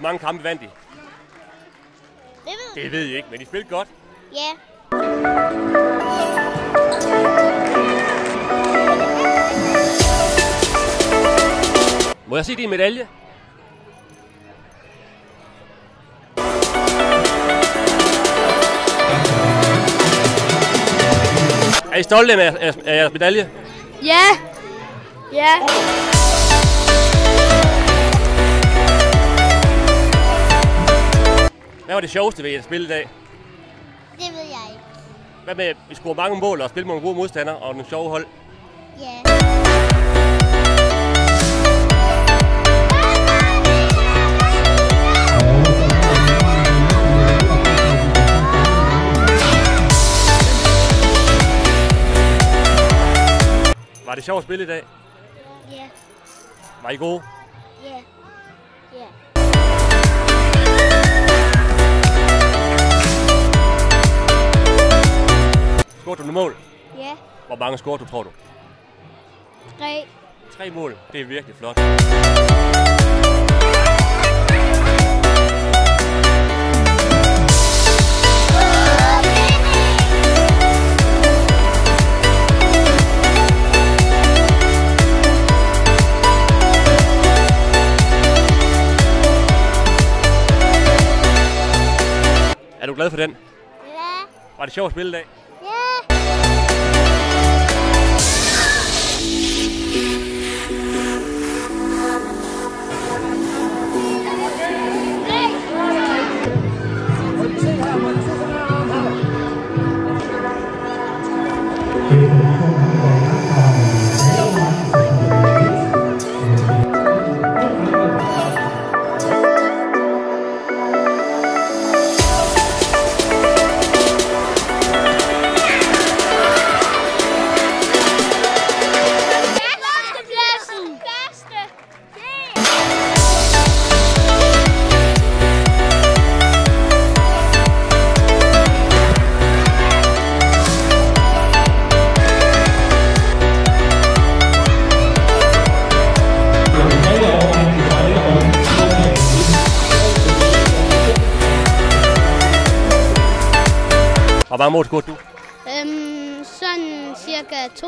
Hvor mange kampe vandt I? Det ved I ikke, men I spillede godt. Ja. Må jeg se din medalje? Er I stolte af jeres medalje? Ja. Ja. Hvad var det sjoveste ved at spille i dag? Det ved jeg ikke. Hvad med, at vi scorer mange mål og spiller med nogle gode modstandere og nogle sjove hold? Ja. Var det sjovt at spille i dag? Ja. Var I gode? Ja. Ja. Scorede du nogle mål? Ja. Hvor mange scorede du, tror du? 3. 3 mål. Det er virkelig flot. Er du glad for den? Ja. Var det sjovt at spille i dag? Ja. Hvor mange mål scorede du? Sådan cirka 2.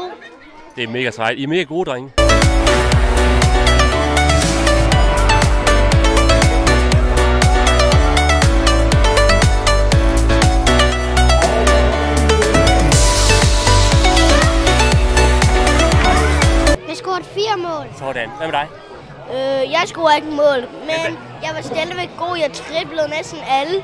Det er mega sejt. I er mega gode, drenge. Jeg scorede 4 mål. Sådan. Hvad med dig? Jeg scorede ikke mål, men jeg var stadigvæk god. Jeg triplede næsten alle.